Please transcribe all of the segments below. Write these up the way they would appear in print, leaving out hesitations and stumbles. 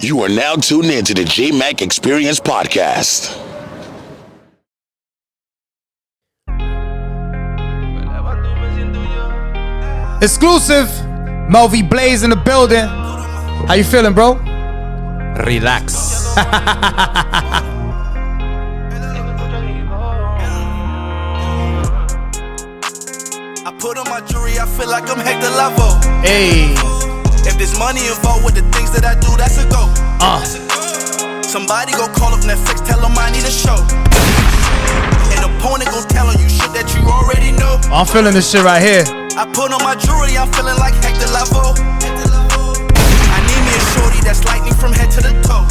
You are now tuned in to the Jmack Experience Podcast. Exclusive, Mel V Blaze in the building. How you feeling, bro? Relax. I put on my jewelry, I feel like I'm Hector Lavoe. Hey. If there's money involved with the things that I do, that's a go. Somebody go call up Netflix, tell them I need a show. An opponent gon' tell on you shit that you already know. I'm feeling this shit right here. I put on my jewelry, I'm feeling like Hector Lavoe. I need me a shorty that's like me from head to the toe.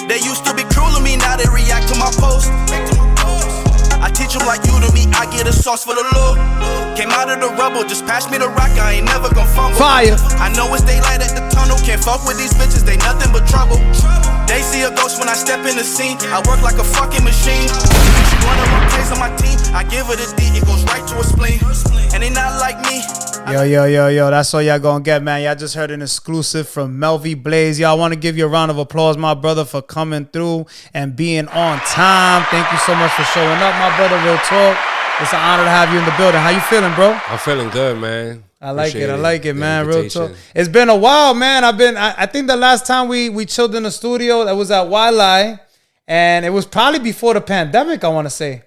They used to be cruel to me, now they react to my post. I teach them like you to me, I get a sauce for the Lord. Came out of the rubble, just pass me the rock, I ain't never gon' fumble. Fire. I know it's daylight at the tunnel, can't fuck with these bitches, they nothing but trouble. They see a ghost when I step in the scene, I work like a fucking machine. She wanna run plays on my team, I give her the D, it goes right to her spleen. And they not like me. Yo, that's all y'all gonna get, man. Y'all just heard an exclusive from Mel V Blaze. Y'all want to give you a round of applause, my brother, for coming through and being on time. Thank you so much for showing up, my brother. Real talk. It's an honor to have you in the building. How you feeling, bro? I'm feeling good, man. I like it, man. Real talk. Invitation. It's been a while, man. I think the last time we chilled in the studio, that was at Wildlife, and it was probably before the pandemic, I want to say.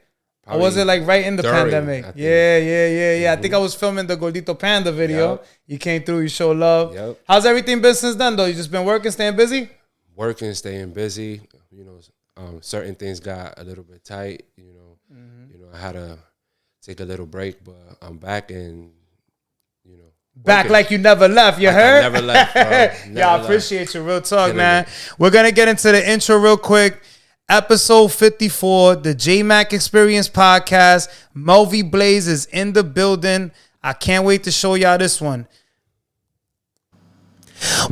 Or was it like right in the pandemic? Yeah. Mm-hmm. I think I was filming the Gordito Panda video. Yep. You came through, you showed love. Yep. How's everything been since then, though? You just been working, staying busy? Working, staying busy. You know, certain things got a little bit tight. You know, I had to take a little break, but I'm back and, you know. Back working. like you never left, you Like heard? I never left, bro. Never Yeah, I left. appreciate you. Real talk, Killing man. it. We're going to get into the intro real quick. Episode 54, the Jmack Experience Podcast. Mel V Blaze is in the building. I can't wait to show y'all this one.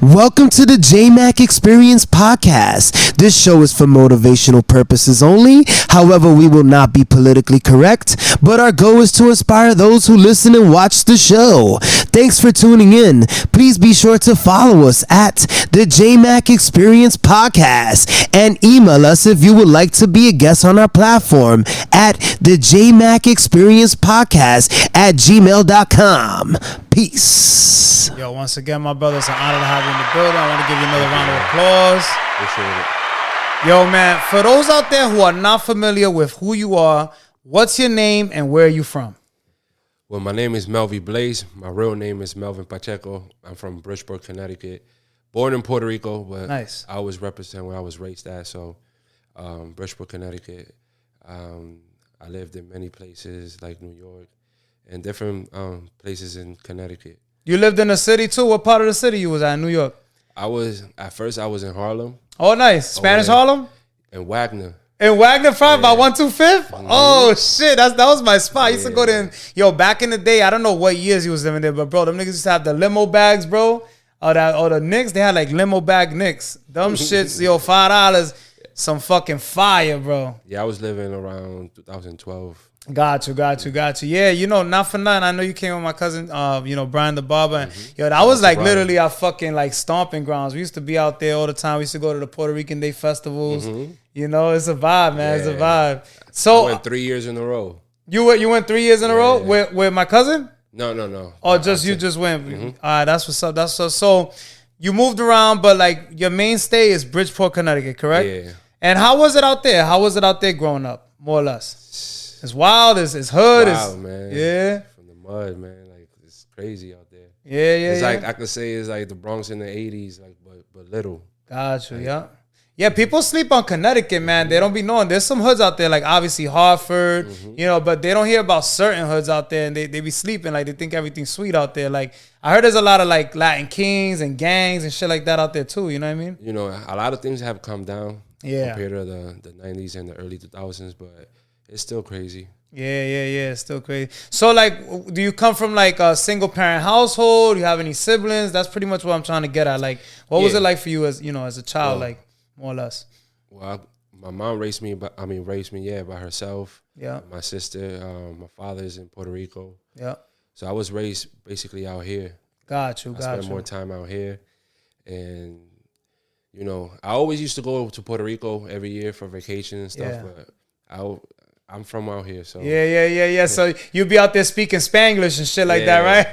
Welcome to the Jmack Experience Podcast. This show is for motivational purposes only. However, we will not be politically correct, but our goal is to inspire those who listen and watch the show. Thanks for tuning in. Please be sure to follow us at the Jmack Experience Podcast and email us if you would like to be a guest on our platform at the Jmack Experience Podcast at gmail.com. Peace. Yo, once again, my brother, it's an honor to have you in the building. I want to give you another round of applause. Appreciate it. Yo, man, for those out there who are not familiar with who you are, what's your name and where are you from? Well, my name is Mel V Blaze. My real name is Melvin Pacheco. I'm from Bridgeport, Connecticut. Born in Puerto Rico, but Nice. I always represent where I was raised at. So, Bridgeport, Connecticut. I lived in many places like New York and different places in Connecticut. You lived in the city too? What part of the city you was at in New York? At first I was in Harlem Oh, nice. Spanish yeah. Harlem? and Wagner. In Wagner Front by 125th? Oh, shit. That was my spot. I used to go there. Yo, back in the day, I don't know what years you was living there, but, bro, them niggas used to have the limo bags, bro. Or the Knicks, they had, like, limo bag Knicks. Them shits, yo, $5. Some fucking fire, bro. Yeah, I was living around 2012. Got you. Yeah, you know, not for nothing. I know you came with my cousin, Brian the Barber. And, yo, that was like Brian. literally our fucking like stomping grounds. We used to be out there all the time. We used to go to the Puerto Rican Day festivals. You know, it's a vibe, man. It's a vibe. I So went 3 years in a row. you went 3 years in a row with my cousin? No. Or just you just went? All right, that's what's up. So you moved around, but like your mainstay is Bridgeport, Connecticut, correct? Yeah. And how was it out there? How was it out there growing up, more or less? It's wild. It's hood. Wow, man. Yeah. From the mud, man. Like, it's crazy out there. Yeah. It's like, I could say it's like the Bronx in the 80s, like, but little. Got you, yeah. Yeah, people sleep on Connecticut, man. They don't be knowing. There's some hoods out there, like obviously Hartford, but they don't hear about certain hoods out there, and they be sleeping. Like, they think everything's sweet out there. Like, I heard there's a lot of, like, Latin kings and gangs and shit like that out there, too. You know what I mean? You know, a lot of things have come down compared to the 90s and the early 2000s, but it's still crazy. Yeah. It's still crazy. So, like, do you come from, like, a single-parent household? Do you have any siblings? That's pretty much what I'm trying to get at. Like, what was it like for you as a child, like, more or less? Well, my mom raised me by herself. Yeah. My sister, my father's in Puerto Rico. Yeah. So I was raised basically out here. Got you. I spent more time out here. And, you know, I always used to go to Puerto Rico every year for vacation and stuff, Yeah. but I'm from out here, so Yeah. So you be out there speaking Spanglish and shit like that, right?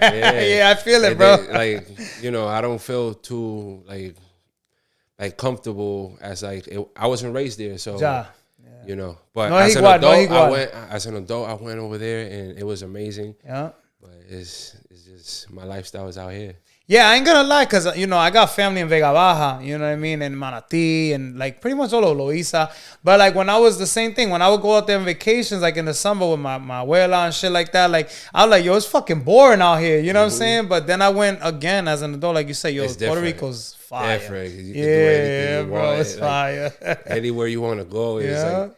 Yeah, I feel it, And bro. like, you know, I don't feel too like comfortable as like I wasn't raised there, so Ja. you know. But No as an igual, no adult, igual. I went over there and it was amazing. Yeah. But it's just my lifestyle is out here. Yeah, I ain't gonna lie, cause you know I got family in Vega Baja, you know what I mean, and Manatí, and like pretty much all of Loíza. But like when I was the same thing, when I would go out there on vacations, like in the summer with my abuela and shit like that, like I was like, yo, it's fucking boring out here, you know what I'm saying? But then I went again as an adult, like you say, yo, It's Puerto different. Rico's fire. Different. You can Yeah, do anything you bro, want. it's fire. Anywhere you want to go is Yeah. like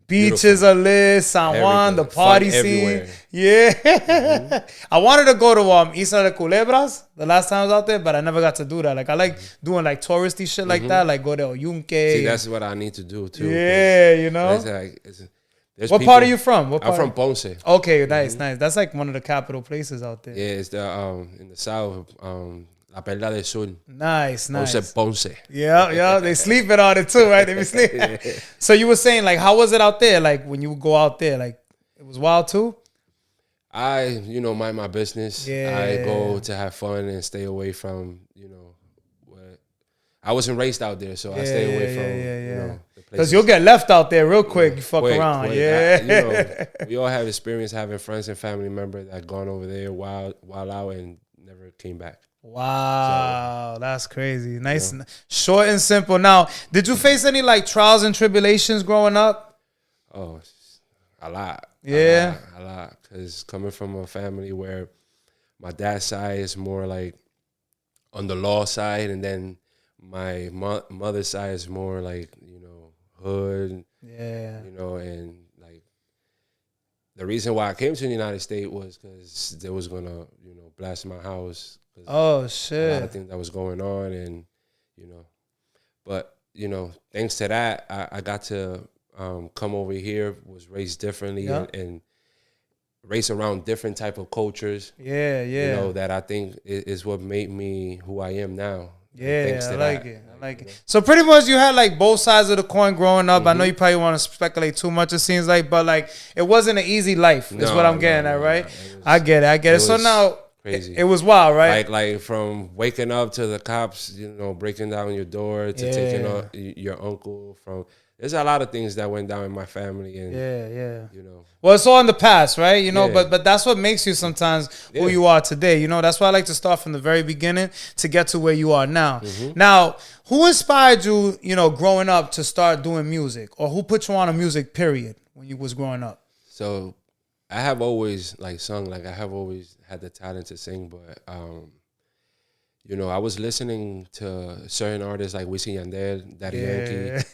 Beaches are lit, San Juan, the Everything. party Fun scene. everywhere. Yeah. I wanted to go to Isla de Culebras the last time I was out there, but I never got to do that. Like I like doing like touristy shit like that, like go to Oyunque. See, that's what I need to do too. 'cause Yeah, you know. it's like, there's What part are you from? What I'm part? from Ponce. Okay, nice. That's like one of the capital places out there. Yeah, it's the in the south, La Perla del Sur. Nice. Ponce. Yeah. They sleeping on it too, right? They be sleeping. So you were saying like, how was it out there? Like when you would go out there, like it was wild too. I, mind my business. Yeah. I go to have fun and stay away from, what I wasn't raised out there, so I stay away from, the Because places. you'll get left out there real quick. You fuck Quick. around. Yeah. We all have experience having friends and family members that gone over there while out and never came back. Wow, that's crazy. Nice, short and simple. Now, did you face any like trials and tribulations growing up? Oh, a lot. Yeah. A lot. Because coming from a family where my dad's side is more like on the law side, and then my mother's side is more like, hood. Yeah. And like the reason why I came to the United States was because they was going to, blast my house. Oh A lot of shit. things that was going on, and but thanks to that, I got to come over here, was raised differently, and raised around different type of cultures. Yeah. That I think is what made me who I am now. Yeah, Thanks to I that. like it. So pretty much you had like both sides of the coin growing up. I know you probably want to speculate too much, it seems like, but like it wasn't an easy life, is what I'm getting at, right? I get it. So was now crazy. it was wild, right? Like from waking up to the cops, breaking down your door, to taking out your uncle from. There's a lot of things that went down in my family, and Well, it's all in the past, right? Yeah. But that's what makes you sometimes who you are today. That's why I like to start from the very beginning to get to where you are now. Now, who inspired you, growing up to start doing music, or who put you on a music period when you was growing up? So I have always sung, like I have always had the talent to sing, but I was listening to certain artists like Wisin y Yandel, Daddy Yankee,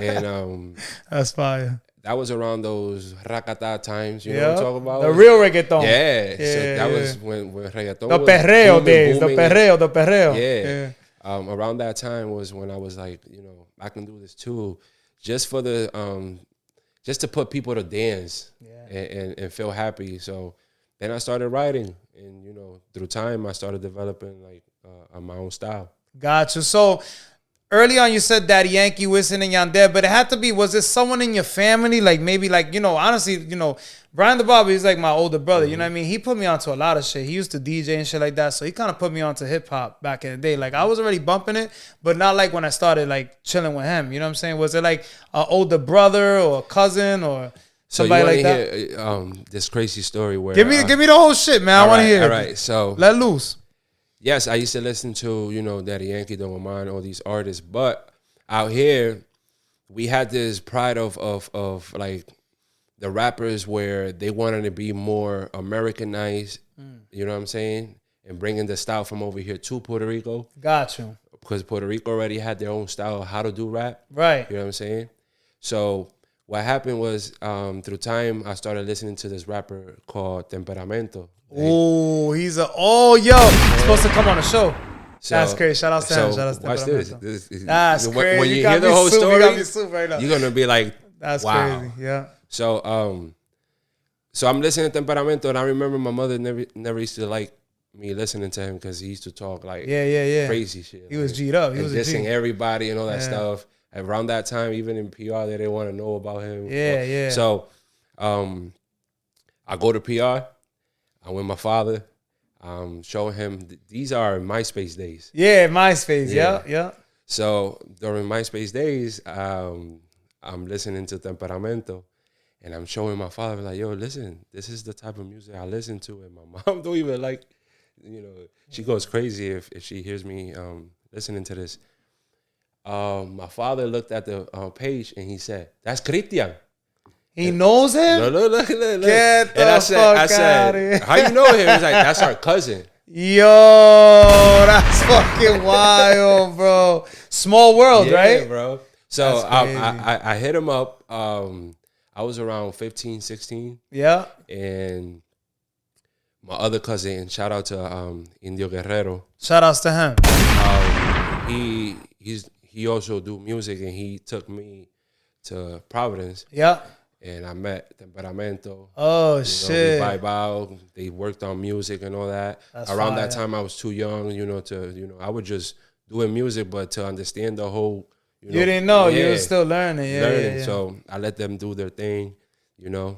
and That's fire. that was around those rakata times. You know what I'm talking about? The real reggaeton. Yeah. So that was when reggaeton The was perreo booming, days. booming. The perreo. Yeah. Around that time was when I was like, I can do this too, just for the just to put people to dance and feel happy. So then I started writing, and through time I started developing my own style. Gotcha. So early on you said Daddy Yankee, Wisin and Yandel, but it had to be, was it someone in your family? Like maybe honestly, Brian the Barber is like my older brother, you know what I mean? He put me onto a lot of shit. He used to DJ and shit like that. So he kind of put me onto hip hop back in the day. Like I was already bumping it, but not like when I started like chilling with him. You know what I'm saying? Was it like an older brother or a cousin or somebody like that? Hear, this crazy story where Give me the whole shit, man. I want to hear All it. right, so Let loose. yes, I used to listen to, Daddy Yankee, Don't Mind, all these artists. But out here, we had this pride of like the rappers where they wanted to be more Americanized, you know what I'm saying? And bringing the style from over here to Puerto Rico. Got you. Because Puerto Rico already had their own style of how to do rap. Right. You know what I'm saying? So what happened was through time, I started listening to this rapper called Temperamento. Oh, he's supposed to come on the show. So, That's crazy. Shout out Sam. So Shout out to watch Temperamento. this. That's crazy. When you got hear the me whole soup. story, You got me soup right now. you're gonna be like, That's wow. crazy. Yeah. So I'm listening to Temperamento, and I remember my mother never used to like me listening to him because he used to talk like Yeah. crazy shit. He was like, G'd up. He and was a dissing G. everybody and all that stuff. Around that time, even in PR, they didn't want to know about him. Yeah. So, I go to PR. I'm with my father. Showing him these are MySpace days. Yeah, MySpace. Yeah. Yeah. So during MySpace days, I'm listening to Temperamento, and I'm showing my father like, "Yo, listen, this is the type of music I listen to." And my mom don't even like, she goes crazy if she hears me listening to this. My father looked at the page and he said, "That's Christian." He knows him? Look. Get the And I fuck said, outta here. "How you know him?" He's like, "That's our cousin." Yo, that's fucking wild, bro. Small world, right? Bro. So That's crazy. I hit him up. I was around 15, 16. Yeah. And my other cousin, shout out to Indio Guerrero. Shout outs to him. He also do music, and he took me to Providence. Yeah. And I met Temperamento. Oh, We shit. vibe out. They worked on music and all that. That's Around that fire. time, I was too young, I was just doing music, but to understand the whole, You didn't know. You were still learning. Yeah. So I let them do their thing, and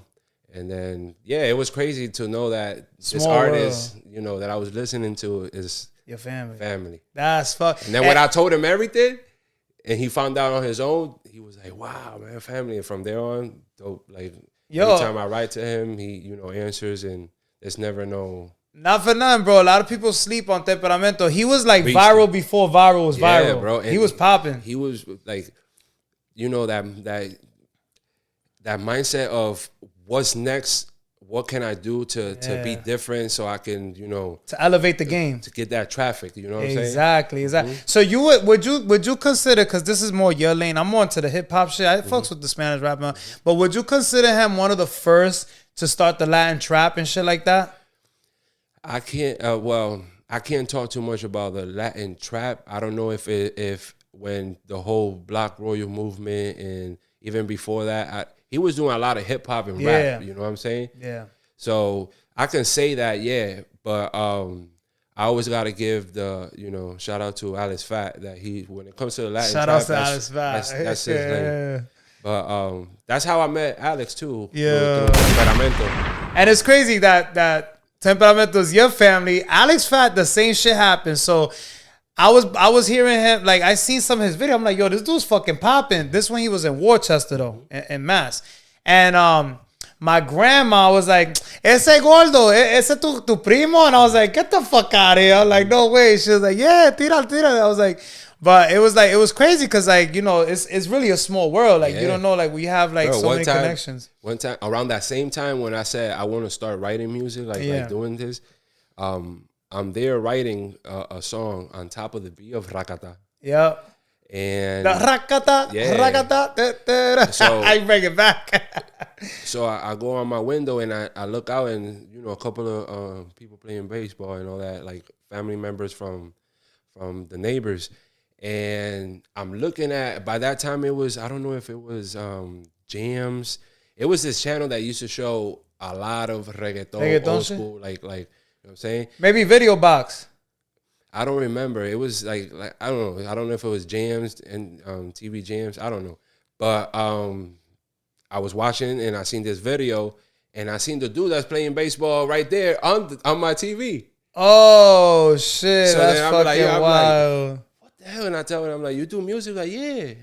then it was crazy to know that this Small artist, that I was listening to is Your family. family. That's fuck. And then when I told him everything, and he found out on his own, he was like, "Wow, man, family." And from there on, dope. Like every time I write to him, he answers, and there's never no. Not for nothing, bro. A lot of people sleep on Temperamento. He was like Beast. viral before viral was Yeah, viral, bro. He And was popping. He was like, that mindset of what's next. What can I do to be different so I can To elevate the game. to get that traffic? You know what I'm saying? Exactly. So you would you consider, because this is more your lane, I'm more into the hip hop shit. I fucks with the Spanish rap, man. But would you consider him one of the first to start the Latin trap and shit like that? I can't. I can't talk too much about the Latin trap. I don't know if when the whole Black Royal movement and even before that, he was doing a lot of hip hop and rap. You know what I'm saying? Yeah. So I can say that, but I always got to give the shout out to Alex Fat that when it comes to the Latin Shout trap, out to Alex Fat. that's his lane. But that's how I met Alex too. Yeah. through Temperamento. And it's crazy that Temperamento is your family. Alex Fat, the same shit happened. So I was hearing him, like, I seen some of his video. I'm like, yo, this dude's fucking popping. This when he was in Worcester though, in Mass. And my grandma was like, "Ese gordo, ese tu primo," and I was like, "Get the fuck out of here!" I'm like, "No way." She was like, "Yeah, tira." I was like, but it was crazy because it's really a small world. Like you don't know, like we have like so many connections. One time around that same time when I said I want to start writing music, like doing this, I'm there writing a song on top of the beat of Rakata. Yeah. And the Rakata, Rakata. So I bring it back. So I go on my window and I look out and a couple of people playing baseball and all that, like family members from the neighbors. And I'm looking at, by that time it was, I don't know if it was Jams. It was this channel that used to show a lot of reggaeton old school, like you know what I'm saying? Maybe Video Box. I don't remember. It was like I don't know. I don't know if it was Jams and TV Jams. I don't know. But I was watching and I seen this video and I seen the dude that's playing baseball right there on my TV. Oh shit! So that's fucking wild. Like, what the hell? And I tell him, I'm like, "You do music?" Like, yeah.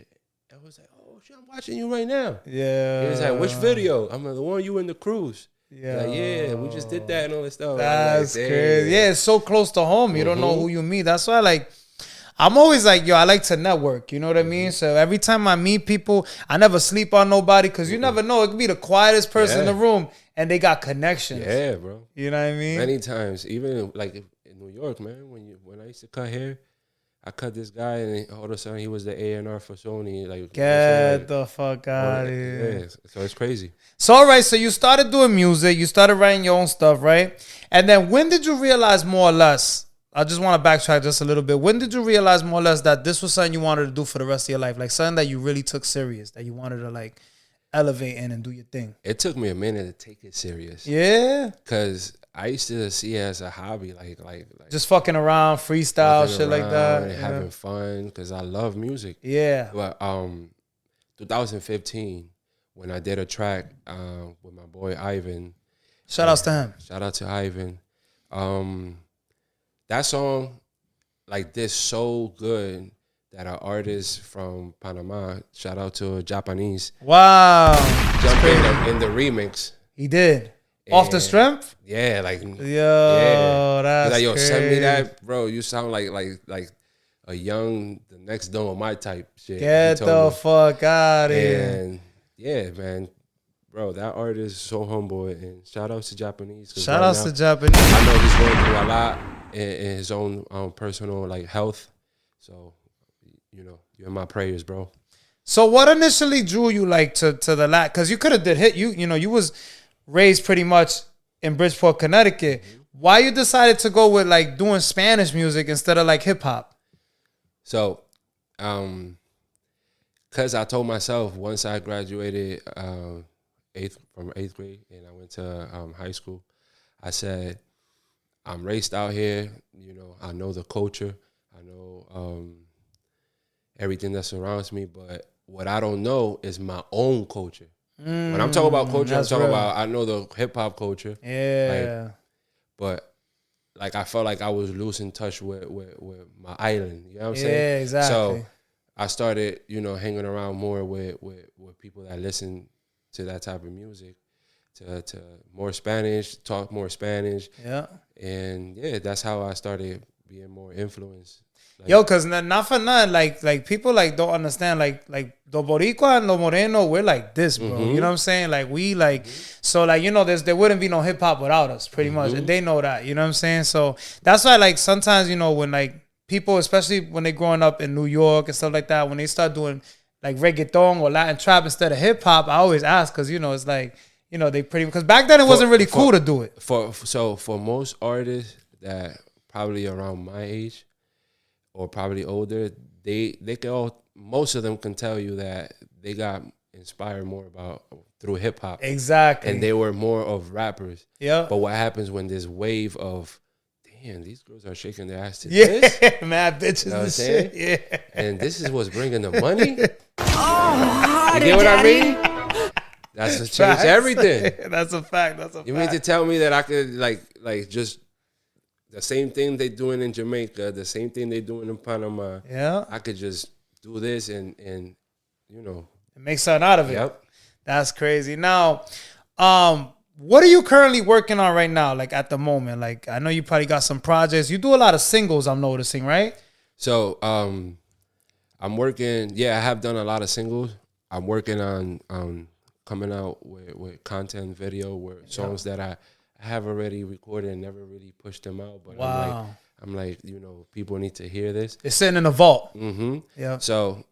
I was like, "Oh shit, I'm watching you right now." Yeah. And he's like, "Which video?" I'm like, "The one you in the cruise." Yeah. Like, yeah, we just did that and all this stuff. That's like, crazy. Yeah, it's so close to home. You don't know who you meet. That's why, I'm always like, yo, I like to network. You know what I mean? So every time I meet people, I never sleep on nobody because you never know. It could be the quietest person in the room and they got connections. Yeah, bro. You know what I mean? Many times, even like in New York, man, when I used to cut hair, I cut this guy and all of a sudden he was the A&R for Sony. Like, get the fuck out of here. Yeah, so it's crazy. So, all right, so you started doing music. You started writing your own stuff, right? And then when did you realize more or less, I just want to backtrack just a little bit. When did you realize more or less that this was something you wanted to do for the rest of your life? Like something that you really took serious, that you wanted to elevate in and do your thing? It took me a minute to take it serious. Yeah? Because I used to see it as a hobby, like just fucking around, freestyle, walking shit like that. around and having fun because I love music. Yeah. But 2015, when I did a track with my boy Ivan. Shout outs to him. Shout out to Ivan. That song, like, did so good that an artist from Panama, shout out to a Japanese, Wow. jumped in the remix. He did. Off the strength? Yeah, like, Yo, that's like, yo, crazy. send me that, bro. You sound like a young, the next Dolomite type shit. Get he told the me. fuck out of here. And yeah, man, bro, that artist is so humble. And shout outs to Japanese. Shout outs to Japanese. I know he's going through a lot in his own personal like health. So, you know, you're in my prayers, bro. So what initially drew you like to the Latin? Because you could have did hit. You know, you was raised pretty much in Bridgeport, Connecticut. Mm-hmm. Why you decided to go with like doing Spanish music instead of like hip hop? So, because I told myself once I graduated from eighth grade and I went to high school, I said, I'm raised out here. You know, I know the culture. I know everything that surrounds me. But what I don't know is my own culture. When I'm talking about culture, I'm talking about, I know the hip hop culture. Yeah. But like, I felt like I was losing touch with my island. You know what I'm saying? Yeah, exactly. So I started, you know, hanging around more with people that listen to that type of music, to more Spanish, talk more Spanish. Yeah. And yeah, that's how I started being more influenced. Like, Yo, cause not for nothing, like people like don't understand, like the Boricua and the Moreno, we're like this, bro. You know what I'm saying? Like we like, so like, you know, there wouldn't be no hip hop without us, pretty much, and they know that. You know what I'm saying? So that's why, like, sometimes, you know, when like people, especially when they growing up in New York and stuff like that, when they start doing like reggaeton or Latin trap instead of hip hop, I always ask, cause you know it's like, you know, they pretty, because back then it wasn't really cool to do it. For most artists that probably around my age or probably older, they can all, most of them can tell you that they got inspired more through hip hop. Exactly. And they were more of rappers. Yeah. But what happens when this wave of, damn, these girls are shaking their ass to this? Yeah, mad bitches, you know what I'm saying? Yeah. And this is what's bringing the money? Oh, you get what I mean? That's what changed everything. That's a fact. That's a fact. You mean to tell me that I could like just the same thing they doing in Jamaica, the same thing they doing in Panama. Yeah. I could just do this and you know, make something out of it. Yep. That's crazy. Now, what are you currently working on right now? Like at the moment, like I know you probably got some projects. You do a lot of singles, I'm noticing, right? So I'm working. Yeah, I have done a lot of singles. I'm working on coming out with content video, with songs that I have already recorded and never really pushed them out. But wow. I'm like, you know, people need to hear this. It's sitting in the vault. Mm-hmm. Yeah. So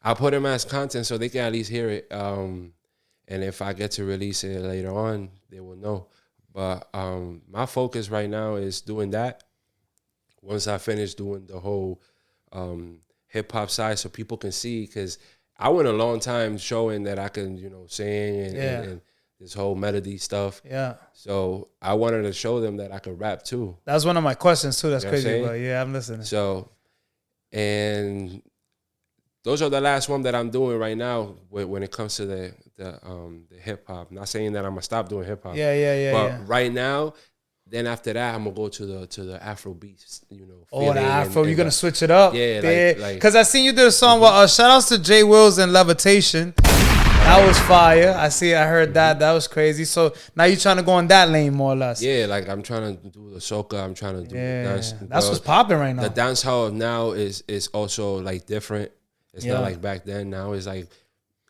I put them as content so they can at least hear it. And if I get to release it later on, they will know. But my focus right now is doing that. Once I finish doing the whole hip hop side, so people can see, because I went a long time showing that I can, you know, sing and this whole melody stuff. Yeah. So I wanted to show them that I could rap too. That's one of my questions too. That's You know crazy, but yeah, I'm listening. So, and those are the last one that I'm doing right now when it comes to the hip hop. Not saying that I'm gonna stop doing hip hop. Yeah. But right now, then after that, I'm gonna go to the Afro beats. You know. Oh, the Afro. You're gonna switch it up. Yeah, because I seen you did a song with shout outs to J Wills and Levitation. That was fire. I heard that. That was crazy. So now you're trying to go in that lane more or less. Yeah, like I'm trying to do the soca. I'm trying to do the dance. That's what's popping right now. The dance hall now is also like different. It's not like back then. Now it's like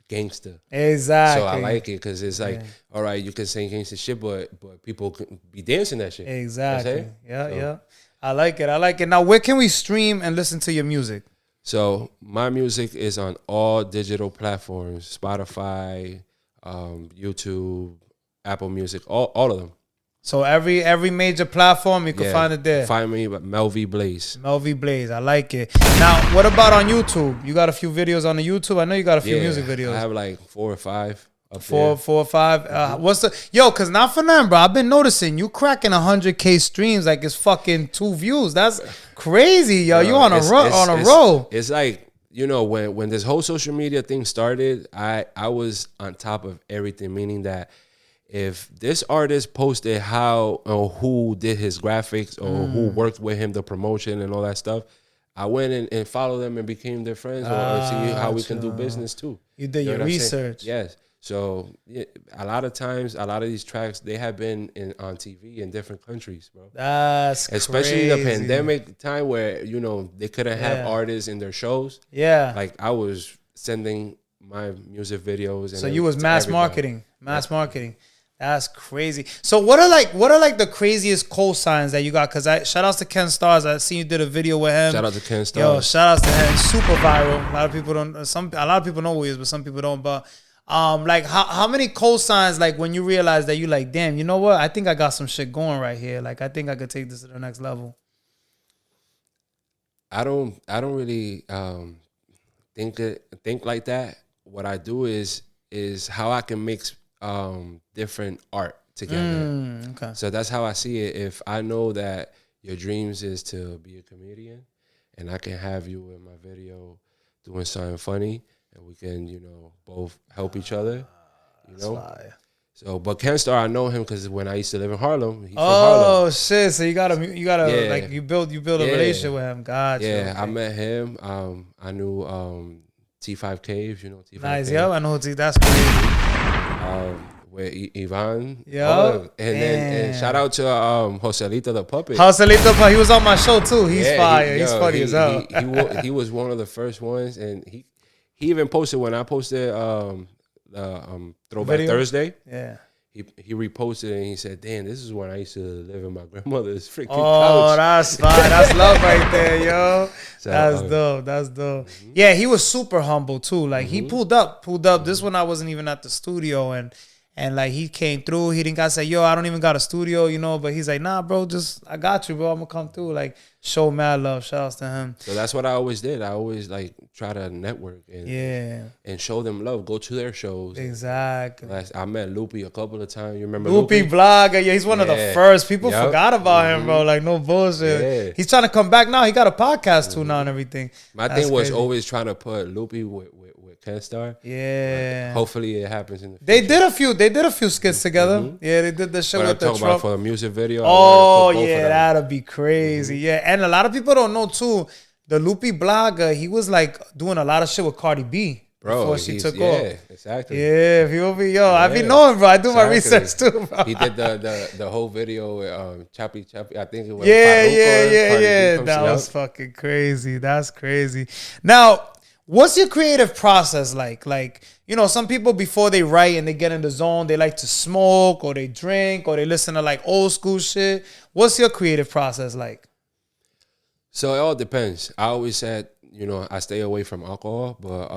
gangster. Exactly. So I like it because it's like, all right, you can sing gangster shit, but people can be dancing that shit. Exactly. Yeah. I like it. Now, where can we stream and listen to your music? So my music is on all digital platforms: Spotify, YouTube, Apple Music, all of them. So every major platform, you can find it there. Find me at Mel V Blaze. Mel V Blaze, I like it. Now, what about on YouTube? You got a few videos on the YouTube? I know you got a few music videos. I have like 4 or 5 up Four or five. What's the Cause not for nothing, bro. I've been noticing you cracking 100K streams like it's fucking 2 views. That's crazy, yo. You on a roll. It's like, you know, when this whole social media thing started, I was on top of everything, meaning that if this artist posted how or who did his graphics or who worked with him, the promotion and all that stuff, I went and followed them and became their friends or see how we can do business too. You did your research. Yes. So a lot of times, a lot of these tracks, they have been on TV in different countries, bro. That's especially crazy. The pandemic time where, you know, they couldn't have artists in their shows. Yeah. Like I was sending my music videos. And so you was mass marketing. That's crazy. So what are like the craziest cosigns that you got? Cause shout outs to Ken Stars. I seen you did a video with him. Shout out to Ken Stars. Yo, shout outs to him. Super viral. A lot of people don't. A lot of people know who he is, but some people don't. But like how many cosigns like when you realize that you like, damn, you know what? I think I got some shit going right here. Like I think I could take this to the next level. I don't really think like that. What I do is how I can mix different art together. Okay. So that's how I see it. If I know that your dreams is to be a comedian and I can have you in my video doing something funny and we can, you know, both help each other, you know? So, but Ken Star, I know him because when I used to live in Harlem, he's from Harlem. Shit! So you gotta like you build a relationship with him. Gotcha. Yeah, okay. I met him. I knew T5 Cave. You know T5 nice. Cave. Yeah, I know that's crazy. With Ivan. Yeah. And shout out to Joselito the Puppet. Joselito, he was on my show too. He's fire. He's funny as hell. He was one of the first ones, and he even posted when I posted Throwback Thursday. Yeah. He reposted it and he said, "Damn, this is when I used to live in my grandmother's freaking couch." Oh, that's fine. That's love right there, yo. So, that's dope. That's dope. Mm-hmm. Yeah, he was super humble too. Like he pulled up. This one I wasn't even at the studio and like he came through. He didn't got to say, "Yo, I don't even got a studio," you know. But he's like, "Nah, bro, I got you, bro. I'm gonna come through." Like show mad love. Shout outs to him. So that's what I always did. I always like try to network and show them love. Go to their shows. Exactly. I met Loopy a couple of times. You remember Loopy Blogger? Yeah, he's one of the first. People forgot about him, bro. Like no bullshit. Yeah. He's trying to come back now. He got a podcast too now and everything. My thing was always trying to put Loopy with Ken Star. Yeah. Hopefully it happens in the future. They did a few skits together. Mm-hmm. Yeah, they did the show with the truck. About for the music video. Oh yeah, that'd be crazy. Mm-hmm. Yeah, and a lot of people don't know too. The Loopy Blogger, he was like doing a lot of shit with Cardi B. Bro, before she took off. Yeah, exactly. Yeah, if you be I be knowing, bro. I do my research too, bro. He did the whole video with Choppy. I think it was yeah. That was fucking crazy. That's crazy. Now, what's your creative process like? Like, you know, some people before they write and they get in the zone, they like to smoke or they drink or they listen to like old school shit. What's your creative process like? So it all depends. I always said, you know, I stay away from alcohol, but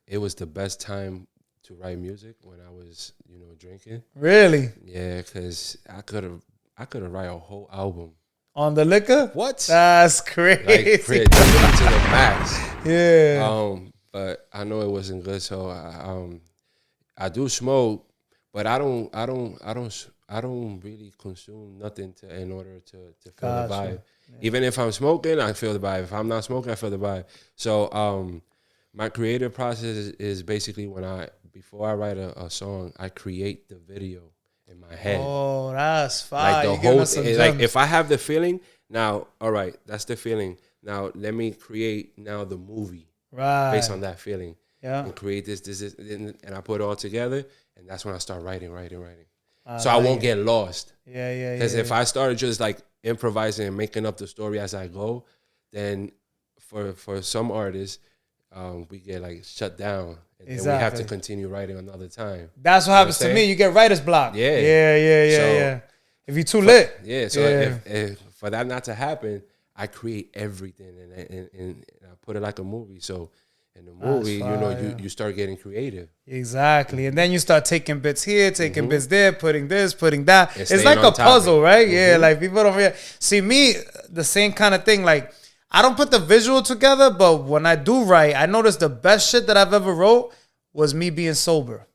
it was the best time to write music when I was, you know, drinking. Really? Yeah, because I could have write a whole album. On the liquor? What? That's crazy. Like creativity to the max. Yeah. But I know it wasn't good, so I do smoke, but I don't really consume nothing in order to feel the vibe. Yeah. Even if I'm smoking, I feel the vibe. If I'm not smoking, I feel the vibe. So my creative process is basically before I write a song, I create the video in my head. Oh, that's fine. Like the whole thing. Like if I have the feeling, now, all right, that's the feeling. Now let me create now the movie based on that feeling. Yeah. And create this, and I put it all together, and that's when I start writing. So I won't get lost. Yeah. Because if I started just like improvising and making up the story as I go, then for some artists, we get like shut down. And then we have to continue writing another time. That's what happens to me. You get writer's block. Yeah. If you're too lit. Yeah. So if for that not to happen, I create everything and I put it like a movie. So in the movie, you know, you start getting creative. Exactly. And then you start taking bits here, taking bits there, putting this, putting that. It's like a puzzle, right? Yeah, like people don't really see me, the same kind of thing. Like I don't put the visual together, but when I do write, I notice the best shit that I've ever wrote was me being sober.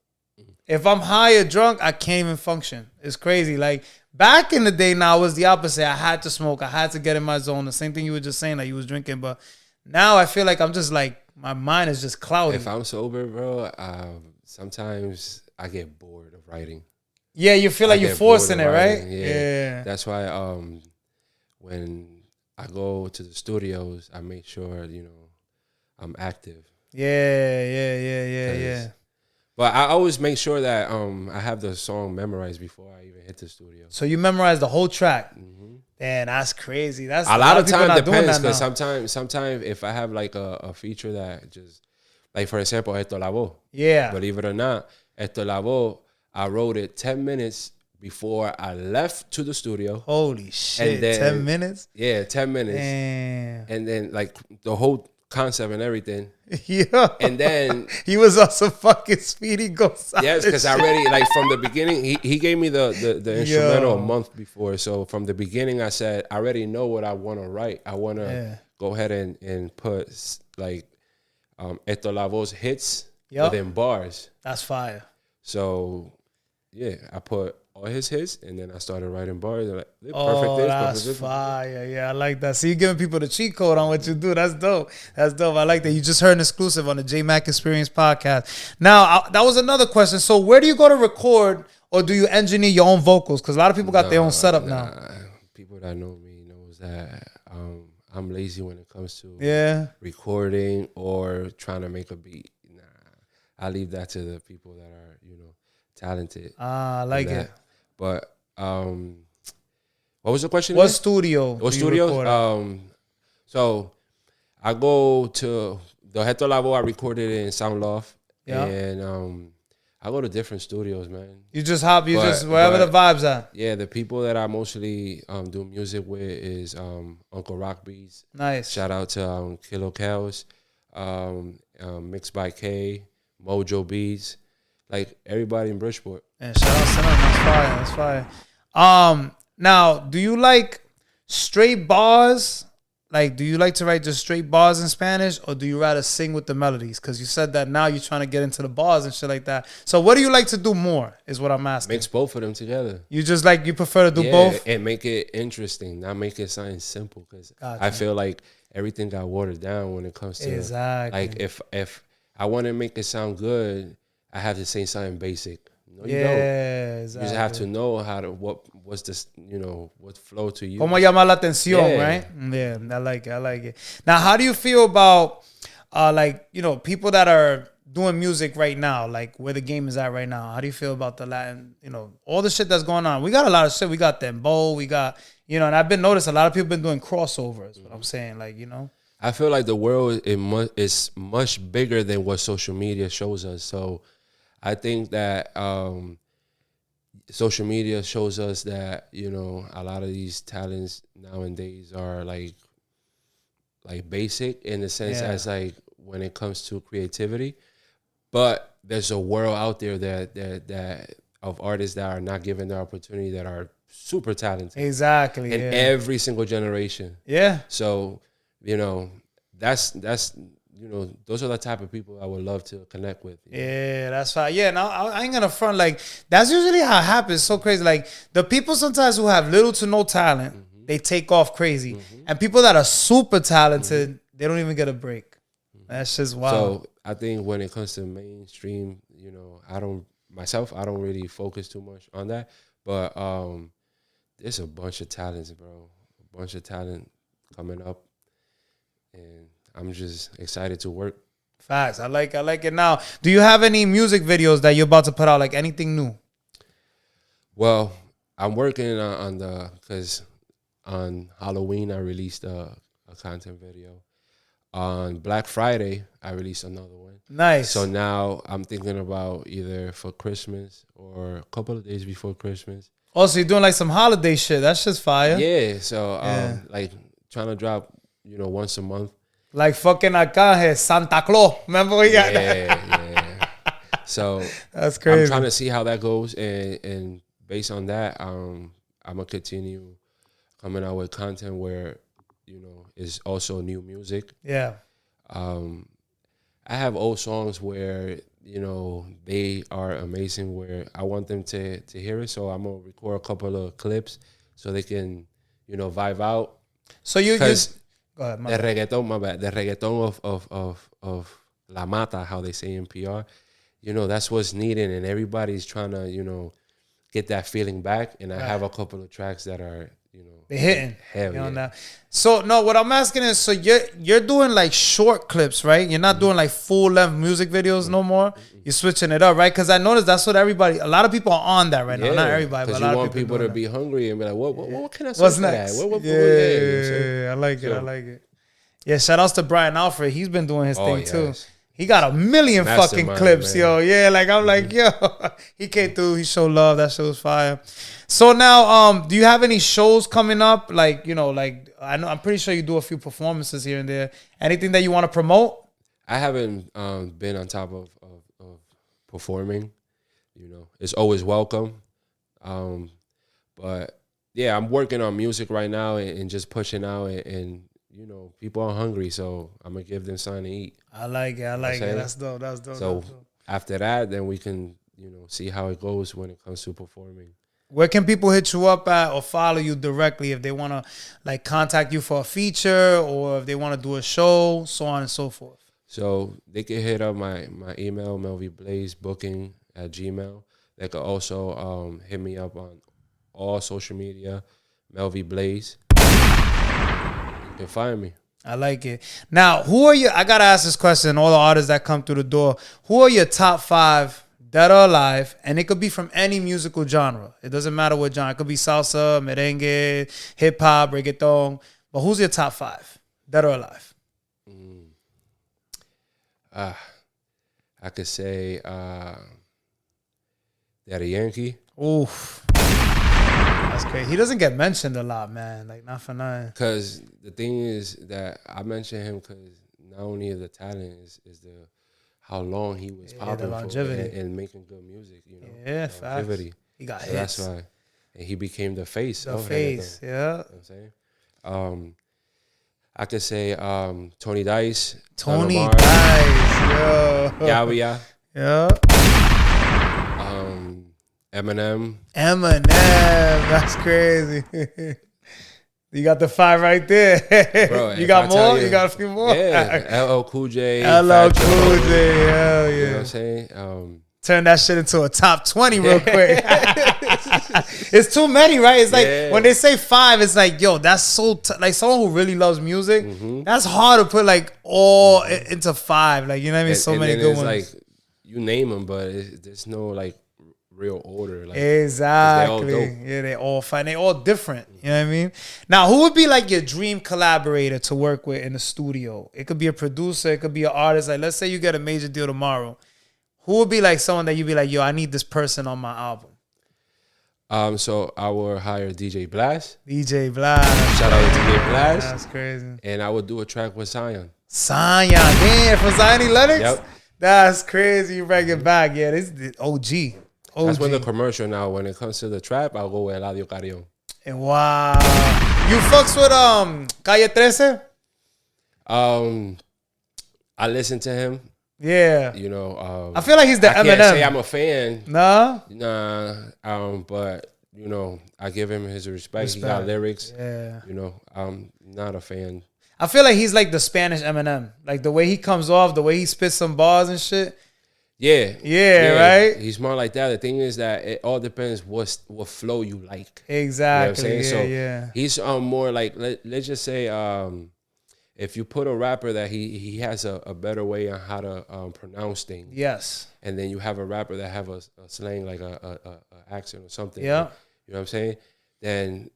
If I'm high or drunk, I can't even function. It's crazy. Like back in the day, now it was the opposite. I had to smoke. I had to get in my zone. The same thing you were just saying, like you was drinking. But now I feel like I'm just like my mind is just cloudy. If I'm sober, bro, sometimes I get bored of writing. Yeah, you feel like you're forcing it, right? Yeah. That's why when I go to the studios, I make sure, I'm active. Yeah. But I always make sure that I have the song memorized before I even hit the studio. So you memorize the whole track. Man, that's crazy. That's a lot of people time not doing depends, that now. because sometimes if I have like a feature that just, like for example, Esto La Voz. Yeah. Believe it or not, Esto La Voz, I wrote it 10 minutes before I left to the studio. Holy shit, And then, 10 minutes? Yeah, 10 minutes. Damn. And then like the whole concept and everything. Yeah. And then he was also fucking Speedy Gonzales. yes, because I already, like from the beginning, he gave me the instrumental a Yo. month before. So from the beginning, I said, I already know what I want to write. I want to go ahead and put like Esto La Voz hits within bars. That's fire. So yeah, I put all his hits, and then I started writing bars. Like, That's fire. Yeah, I like that. So you're giving people the cheat code on what you do. That's dope. That's dope. I like that. You just heard an exclusive on the Jmack Experience podcast. Now, that was another question. So where do you go to record, or do you engineer your own vocals? Because a lot of people got their own setup now. People that know me knows that I'm lazy when it comes to recording or trying to make a beat. Nah, I leave that to the people that are, talented. I like it. But what was the question? What again? studio? What do you studio? record at? So I go to the Heto Labo. I recorded in Sound Loft, and I go to different studios, man. You just hop. You just wherever the vibes at. Yeah, the people that I mostly do music with is Uncle Rock Beats. Nice. Shout out to Kilo Cows, Mixed by K, Mojo Beats. Like everybody in Bridgeport. And shout out to them. That's fire. Now, do you like straight bars? Like, do you like to write just straight bars in Spanish, or do you rather sing with the melodies? Because you said that now you're trying to get into the bars and shit like that. So what do you like to do more is what I'm asking. Mix both of them together. You just like, you prefer to do both? And make it interesting, not make it something simple. Because I feel like everything got watered down when it comes to like if I want to make it sound good, I have to say something basic. No, you don't. Exactly. You just have to know how to what's this, what flow to you. Como llamar la atención, right? Yeah, I like it. Now, how do you feel about people that are doing music right now, like where the game is at right now? How do you feel about the Latin, all the shit that's going on? We got a lot of shit. We got Dembow, we got, and I've been noticing a lot of people been doing crossovers. What I'm saying, I feel like the world is much bigger than what social media shows us. So I think that social media shows us that, a lot of these talents nowadays are like basic in the sense as like when it comes to creativity. But there's a world out there that of artists that are not given the opportunity, that are super talented. Exactly. In every single generation. Yeah. So, that's those are the type of people I would love to connect with. Yeah, that's right. Yeah, now I ain't gonna front. Like, that's usually how it happens. It's so crazy. Like, the people sometimes who have little to no talent, they take off crazy. And people that are super talented, they don't even get a break. That's just wild. So I think when it comes to mainstream, I don't really focus too much on that. But there's a bunch of talents, bro. A bunch of talent coming up. And I'm just excited to work. Facts. I like it. Now, do you have any music videos that you're about to put out? Like anything new? Well, I'm working because on Halloween I released a content video. On Black Friday I released another one. Nice. So now I'm thinking about either for Christmas or a couple of days before Christmas. Oh, so you're doing like some holiday shit. That's just fire. Yeah. So like trying to drop, once a month. Like fucking Arcángel, Santa Claus. Remember we got that? Yeah. So that's crazy. I'm trying to see how that goes, and based on that, I'm gonna continue coming out with content where, is also new music. Yeah. I have old songs where you know, they are amazing where I want them to hear it. So I'm going to record a couple of clips so they can, you know, vibe out. So you go ahead, the reggaeton, my bad. The reggaeton of La Mata, how they say in PR, you know, that's what's needed, and everybody's trying to, you know, get that feeling back. And I have a couple of tracks that are, you know, they're hitting. Hell yeah. Now. So no, what I'm asking is, so you're doing like short clips, right? You're not doing like full length music videos no more. You're switching it up, right? Because I noticed that's what a lot of people are on that right now. Not everybody, but a lot you want of people to that. be hungry and be like, what can I say? What's for next? That? Yeah, I like it. I like it. Yeah, shout outs to Brian Alfred. He's been doing his thing too. He got a million fucking clips, man. Yo. Yeah, like I'm like, yo, he came through. He showed love. That show was fire. So now, do you have any shows coming up? Like, you know, like I'm pretty sure you do a few performances here and there. Anything that you want to promote? I haven't been on top of performing. You know, it's always welcome. But yeah, I'm working on music right now and just pushing out and you know, people are hungry, so I'm gonna give them something to eat. I like it. I like it. That's dope. That's dope. So that's dope. After that, then we can, you know, see how it goes when it comes to performing. Where can people hit you up at or follow you directly if they want to like contact you for a feature or if they want to do a show, so on and so forth? So they can hit up my email, Mel V Blaze booking at Gmail. They could also hit me up on all social media, Mel V Blaze. You can find me. I like it. Now, who are you? I gotta ask this question. All the artists that come through the door, who are your top 5 dead or alive? And it could be from any musical genre. It doesn't matter what genre. It could be salsa, merengue, hip hop, reggaeton. But who's your top 5 dead or alive? I could say Daddy Yankee. Oof. That's crazy. He doesn't get mentioned a lot, man. Like, not for nothing. Because the thing is that I mention him because not only the talent is the how long he was popping the longevity for and making good music, you know. Yeah, longevity. Facts. He got hits. That's why. And he became the face. The face, yeah. You know what I'm saying? I could say Tony Dice. Tony Dice, yo. Yavia. Yeah. Eminem, that's crazy. You got the 5 right there. Bro, you got more? You got a few more? Yeah, LL Cool J. LL Cool J, hell yeah. You know what I'm saying? Turn that shit into a top 20 real quick. It's too many, right? It's like when they say 5, it's like, yo, that's so like someone who really loves music. That's hard to put like all into 5. Like, you know what I mean? So many good ones. Like you name them, but there's no like real order. Like, exactly. They all fine. They all different. You know what I mean? Now, who would be like your dream collaborator to work with in the studio? It could be a producer. It could be an artist. Like, let's say you get a major deal tomorrow. Who would be like someone that you'd be like, yo, I need this person on my album? So I would hire DJ Blast. DJ Blast. Shout out to DJ Blast. That's crazy. And I would do a track with Zion. Damn, from Zion Lennox? Yep. That's crazy. You bring it back. Yeah, this is OG. That's when the commercial now. When it comes to the trap, I'll go with Eladio Carrion. And wow. You fucks with Calle 13? I listen to him. Yeah. You know, I feel like he's the Eminem. I can't say I'm a fan. No? Nah. But, you know, I give him his respect. He got lyrics. Yeah. You know, I'm not a fan. I feel like he's like the Spanish Eminem. Like the way he comes off, the way he spits some bars and shit. Yeah, right? He's more like that. The thing is that it all depends what flow you like. Exactly. You know what I'm saying? He's more like, let's just say, if you put a rapper that he has a better way on how to pronounce things. Yes. And then you have a rapper that have a slang like a accent or something. Yeah. You know what I'm saying? Then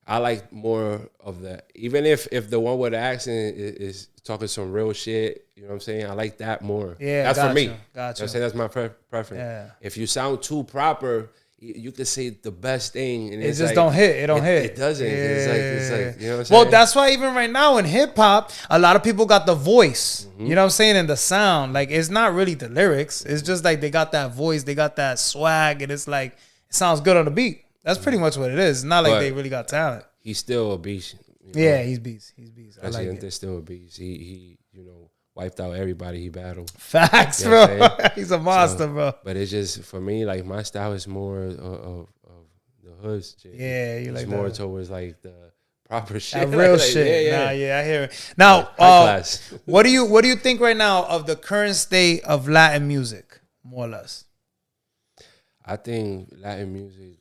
I like more of that. Even if the one with the accent is talking some real shit, you know what I'm saying? I like that more. Yeah, that's for me. Gotcha. You know what I'm saying? That's my preference. Yeah. If you sound too proper, you can say the best thing, and it just like, don't hit. It don't hit. It doesn't. Yeah. It's like you know what I'm saying? Well, that's why even right now in hip hop, a lot of people got the voice. You know what I'm saying? And the sound. Like, it's not really the lyrics. It's just like they got that voice, they got that swag, and it's like it sounds good on the beat. That's pretty much what it is. It's not like they really got talent. He's still a beast. Yeah, he's beast. He's beast. I like it. Still a beast. He you know, wiped out everybody he battled. Facts, You know bro. what I'm saying? He's a monster, So, bro. But it's just, for me, like, my style is more of the hood shit. Yeah, you it's like more that. towards like the proper shit. That real like, shit. Yeah. Nah, yeah, I hear it. Now, High class. what do you think right now of the current state of Latin music, more or less? I think Latin music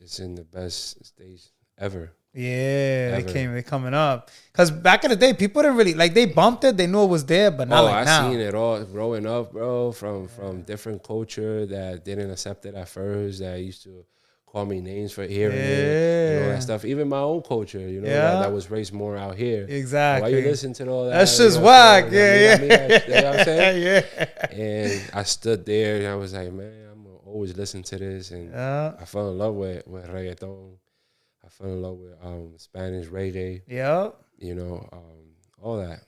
is in the best stage ever. Yeah, Ever. they coming up. Cause back in the day, people didn't really like, they bumped it, they knew it was there, but not like I now. seen it all growing up, bro, from different culture that didn't accept it at first, that used to call me names for hearing it, all Yeah. that stuff. Even my own culture, Yeah. that was raised more out here. Exactly. Why you listen to all that? That's You just know what I'm whack. saying? Yeah, I mean, you know what I'm saying? yeah. And I stood there and I was like, man, I'm gonna always listen to this. And Yeah. I fell in love with reggaeton. I fell in love with Spanish reggae, Yeah. all that.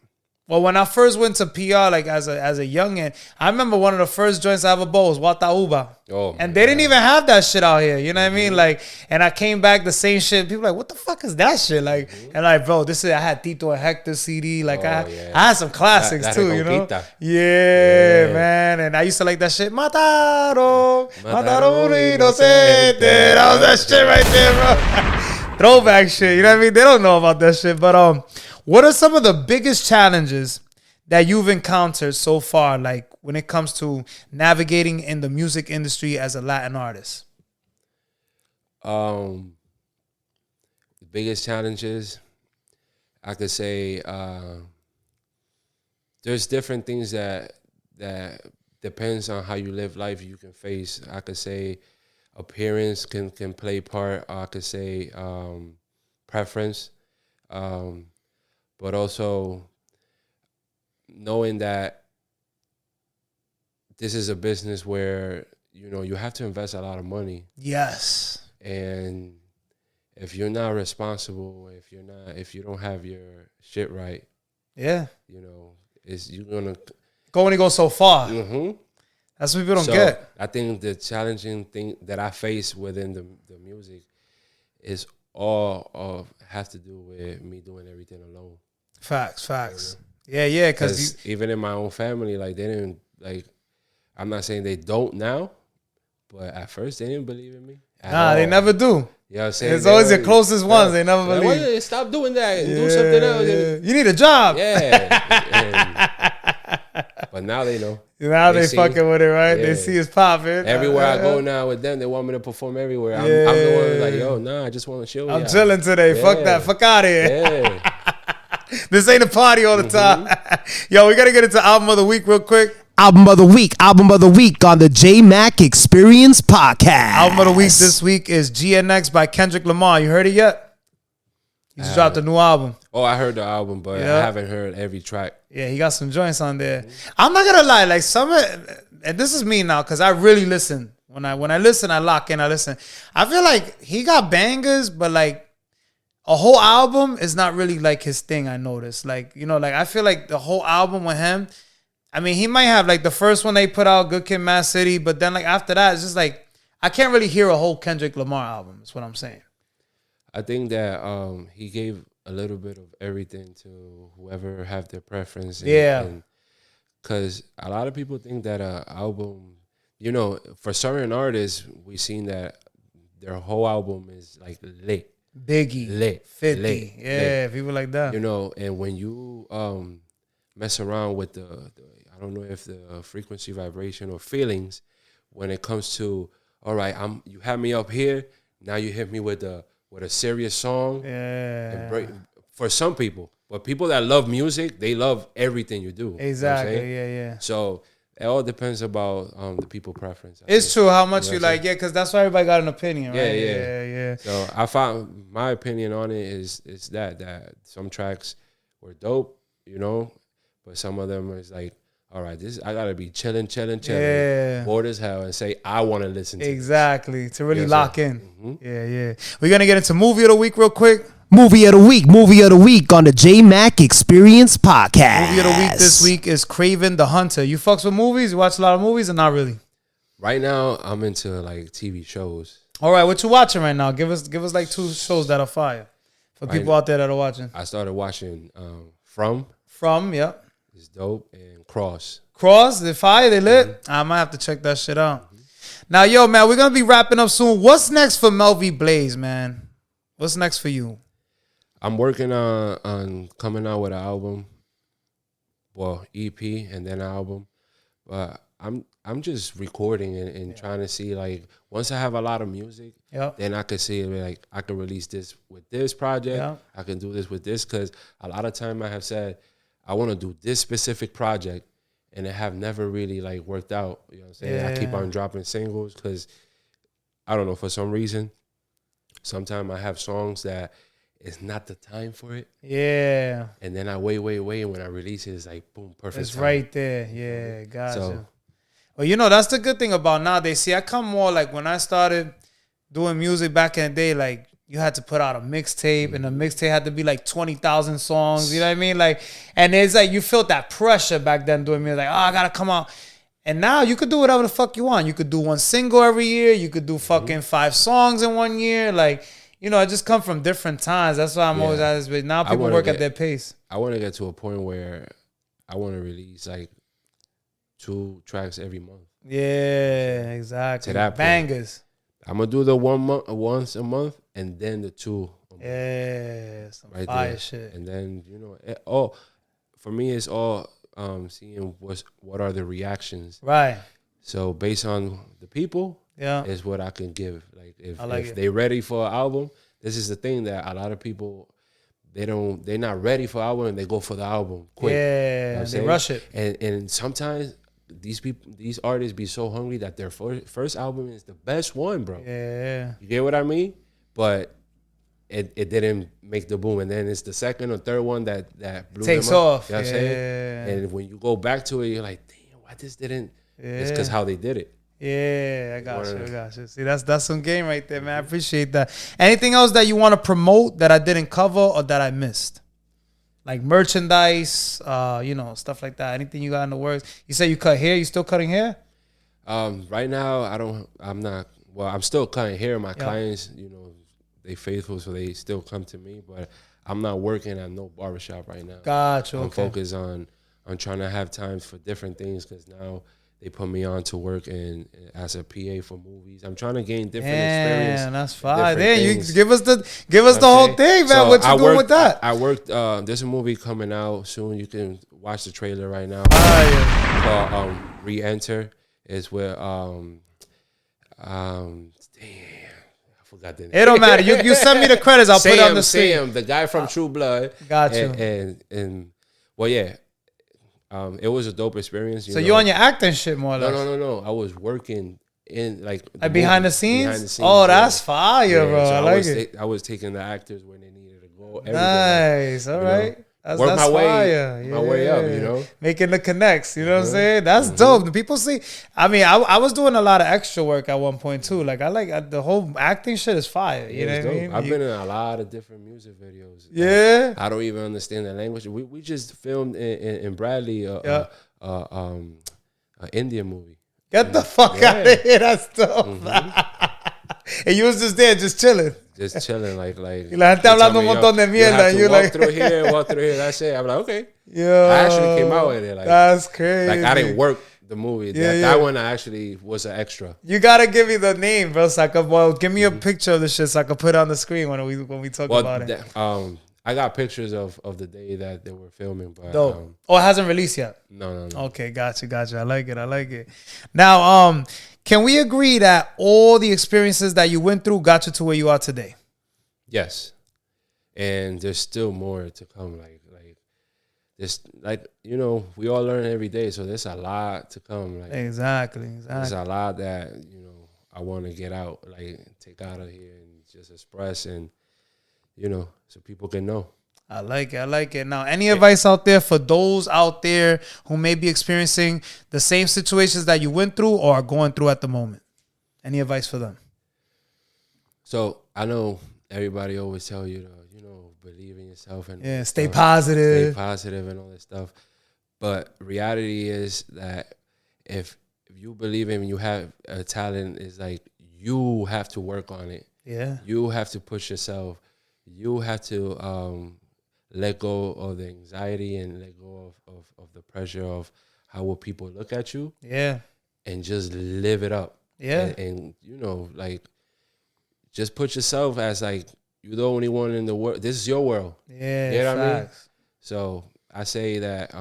Well, when I first went to PR, like as a youngin, I remember one of the first joints I ever bought was Watauba. Oh, And they didn't even have that shit out here. You know what I mean? Like, and I came back, the same shit. People like, what the fuck is that shit? Like, and like, bro, I had Tito and Hector CD. Like, I had some classics La too, you know? Reconquista. Yeah, man. And I used to like that shit. Mataron inocente. That was that shit right there, bro. Throwback shit. You know what I mean? They don't know about that shit. But what are some of the biggest challenges that you've encountered so far, like when it comes to navigating in the music industry as a Latin artist? The biggest challenges, I could say, there's different things that depends on how you live life you can face. I could say appearance can play part. I could say preference, but also knowing that this is a business where, you have to invest a lot of money. Yes. And if you're not responsible, if you don't have your shit right, Yeah. you're gonna Only go so far. Mm-hmm. That's what people don't get. I think the challenging thing that I face within the music is all has to do with me doing everything alone. Facts. Yeah. Because even in my own family, like, they didn't, like, I'm not saying they don't now, but at first they didn't believe in me. they never do. You know what I'm saying? It's always your closest ones. They never believe. Well, stop doing that and do something else. You need a job. Yeah. But now they know. Now they see, fucking with it, right? They yeah. see it's popping. Everywhere I go now with them, they want me to perform everywhere. I'm the one who's like, yo, nah, I just want to chill. I'm chilling today. Fuck that. Fuck out of here. Yeah. This ain't a party all the time. Yo, we got to get into album of the week real quick. Album of the week on the Jmack Experience Podcast. Album of the week this week is GNX by Kendrick Lamar. You heard it yet? He just dropped a new album. Oh, I heard the album, but I haven't heard every track. Yeah, he got some joints on there. I'm not gonna lie, like and this is me now, because I really listen. When I listen, I lock in, I listen. I feel like he got bangers, but like a whole album is not really like his thing, I noticed. Like, like I feel like the whole album with him, I mean, he might have like the first one they put out, Good Kid, Mad City, but then like after that, it's just like I can't really hear a whole Kendrick Lamar album. That's what I'm saying. I think that he gave a little bit of everything to whoever have their preference. Because a lot of people think that an album, for certain artists, we've seen that their whole album is like lit. Biggie, lit, 50, lit, yeah, lit. people like that. And when you mess around with the I don't know if the frequency, vibration, or feelings, when it comes to, all right, you have me up here, now you hit me with a serious song. Yeah. For some people, but people that love music, they love everything you do. Exactly. You know what I'm saying? Yeah. So it all depends about the people preference. It's true how much you like, because that's why everybody got an opinion, right? Yeah. So I found my opinion on it is that some tracks were dope, but some of them is like, all right, I gotta be chilling, bored as hell, and say I want to listen to exactly this. To really lock in. Yeah. We're gonna get into movie of the week real quick. Movie of the week on the Jmack Experience Podcast. Movie of the week this week is Craven the Hunter. You fucks with movies? You watch a lot of movies or not really? Right now, I'm into like TV shows. All right, what you watching right now? Give us like 2 shows that are fire for people out there that are watching. I started watching From. Yeah. is dope, and Cross. Cross, they fire, they lit. I might have to check that shit out. Now, yo, man, we're gonna be wrapping up soon. What's next for Mel V Blaze, man? What's next for you? I'm working on coming out with an album, well, EP and then an album. But I'm just recording and trying to see, like, once I have a lot of music, then I could see, like, I can release this with this project. I can do this with this, because a lot of time I have said I want to do this specific project, and it have never really, like, worked out. You know what I'm saying? I keep on dropping singles because, I don't know, for some reason, sometimes I have songs that it's not the time for it. Yeah. And then I wait. And when I release it, it's like, boom, perfect. It's time. Right there. Yeah, gotcha. So, well, you know, that's the good thing about nowadays. See, I come more like when I started doing music back in the day, like, you had to put out a mixtape, and the mixtape had to be like 20,000 songs. You know what I mean? Like, and it's like you felt that pressure back then doing music. Like, oh, I gotta come out. And now you could do whatever the fuck you want. You could do one single every year. You could do fucking 5 songs in 1 year. Like, you know, it just come from different times. That's why I'm always at this. But now people work at their pace. I want to get to a point where I want to release like 2 tracks every month. Yeah, exactly. To that bangers. I'm gonna do the once a month, and then the 2. Yeah, some right fire there. Shit. And then, you know, for me, it's all seeing what are the reactions. Right. So based on the people, is what I can give. Like if they ready for an album, this is the thing that a lot of people they're not ready for an album, and they go for the album quick. Yeah, you know they rush it. And sometimes these artists be so hungry that their first album is the best one, bro. Yeah. You get what I mean? But it didn't make the boom. And then it's the second or third one that blew takes them up. off. You know what I'm saying? And when you go back to it, you're like, damn, why this didn't? It's because how they did it. Yeah, I got you. See, that's some game right there, man. I appreciate that. Anything else that you want to promote that I didn't cover or that I missed? Like merchandise, you know, stuff like that. Anything you got in the works? You say you cut hair. You still cutting hair? Right now, I'm not. Well, I'm still cutting hair. My clients, you know, they faithful, so they still come to me. But I'm not working at no barbershop right now. Gotcha. I'm focused on trying to have time for different things, because now they put me on to work as a PA for movies. I'm trying to gain different experience. Yeah, that's fine. Then you give us the whole thing, man. So what you doing with that? I worked. There's a movie coming out soon. You can watch the trailer right now. Called Re-Enter. It's with damn, I forgot the name. It don't matter. You send me the credits. I'll put it on the screen. Sam, the guy from True Blood. Got you. And well, yeah. It was a dope experience. So you on your acting shit more or less? No. I was working in like behind the scenes. Oh, that's fire, bro. So I like it. I was taking the actors when they needed to go. Nice. All right. That's my way up, you know, making the connects. You know what I'm saying? That's dope. The people see. I mean, I was doing a lot of extra work at one point too. Like I like the whole acting shit is fire. You know what I mean? I've been in a lot of different music videos. Yeah, I don't even understand the language. We just filmed in Bradley, an Indian movie. Get the fuck out of here! That's dope. And you was just there, just chilling. Just chilling, like. Y la gente hablando un montón de mierda. You walk through here. That's it. I'm like, okay. Yeah. I actually came out with it. Like, that's crazy. Like I didn't work the movie. That one I actually was an extra. You gotta give me the name, bro. So I could, give me a picture of the shit so I could put it on the screen when we talk about it. I got pictures of the day that they were filming, but it hasn't released yet. No. Okay, gotcha. I like it. Now, can we agree that all the experiences that you went through got you to where you are today? Yes, and there's still more to come. You know, we all learn every day, so there's a lot to come. Like exactly. There's a lot that I want to get out, like take out of here and just express, and so people can know. I like it. Now, any advice out there for those out there who may be experiencing the same situations that you went through or are going through at the moment? Any advice for them? So I know everybody always tell you to, believe in yourself and stay positive. Stay positive and all that stuff. But reality is that if you believe in, you have a talent, is like you have to work on it. Yeah. You have to push yourself. You have to let go of the anxiety and let go of the pressure of how will people look at you. Yeah. And just live it up. Yeah. And you know, like, just put yourself as like, you're the only one in the world. This is your world. Yeah. You know what I mean? Facts. So I say that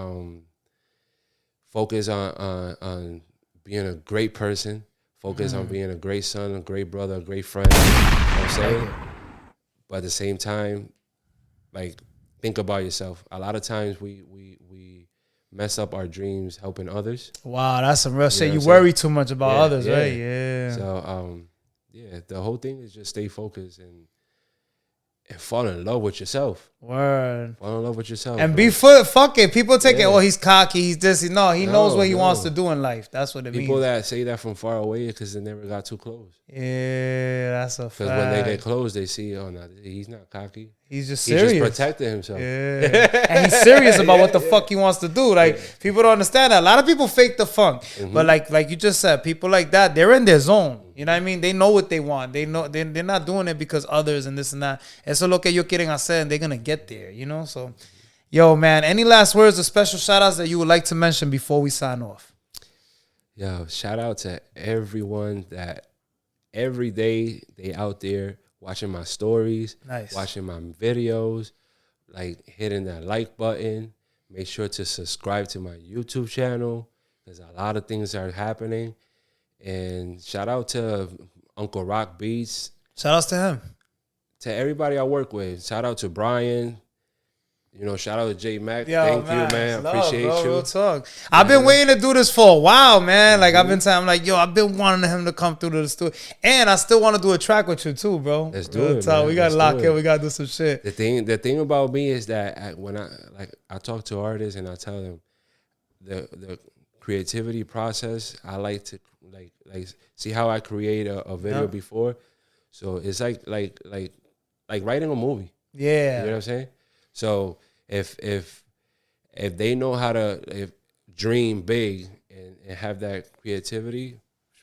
focus on being a great person. Focus on being a great son, a great brother, a great friend. You know what I'm saying? But at the same time, like, think about yourself. A lot of times we mess up our dreams helping others. Wow, that's some real shit. know You what I'm worry too much about others, right? Yeah. So yeah, the whole thing is just stay focused and fall in love with yourself. Word. Fall in love with yourself. And bro. be fuck it. People take it, oh, he's cocky, he's this. No, he knows what he wants to do in life. That's what it means. People that say that from far away because they never got too close. Yeah, that's a fact. Because when they get close, they see, oh, no, he's not cocky. He's just He's serious. just protecting himself. Yeah. And he's serious about what the fuck he wants to do. Like, people don't understand that. A lot of people fake the funk. But like you just said, people like that, they're in their zone. You know what I mean? They know what they want. They know they're not doing it because others and this and that. Eso es lo que yo quieren hacer, and they're gonna get there, you know? So, yo, man, any last words or special shout outs that you would like to mention before we sign off? Yo, shout out to everyone that every day they out there watching my stories, watching my videos, like hitting that like button. Make sure to subscribe to my YouTube channel. There's a lot of things that are happening. And shout out to Uncle Rock Beats. Shout outs to him. To everybody I work with. Shout out to Brian. You know, shout out to Jmack. Yo, Thank you, man. Love, Appreciate bro, you. Real talk. I've been waiting to do this for a while, man. Like, I've been saying, I'm like, yo, I've been wanting him to come through to the studio. And I still want to do a track with you too, bro. Let's do it, man. We got to Let's lock do in. it. We got to do some shit. The thing about me is that when I talk to artists and I tell them the creativity process, I like to like see how I create a video before. So it's like writing a movie. Yeah. You know what I'm saying? So if they know how to dream big and have that creativity,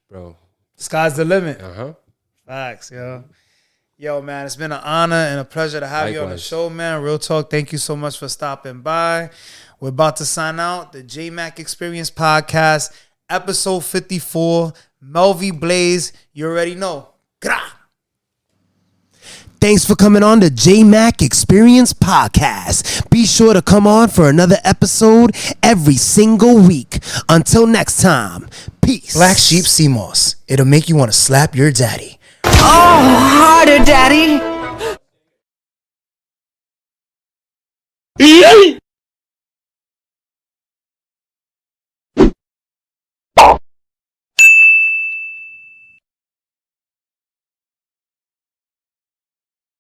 bro. Sky's the limit. Uh-huh. Facts, yo. Yo, man, it's been an honor and a pleasure to have you on the show, man. Real talk, thank you so much for stopping by. We're about to sign out. The Jmack Experience Podcast, episode 54. Mel V Blaze, you already know. Grah! Thanks for coming on the Jmack Experience Podcast. Be sure to come on for another episode every single week. Until next time, peace. Black Sheep CMOS. It'll make you want to slap your daddy. Oh, harder, daddy.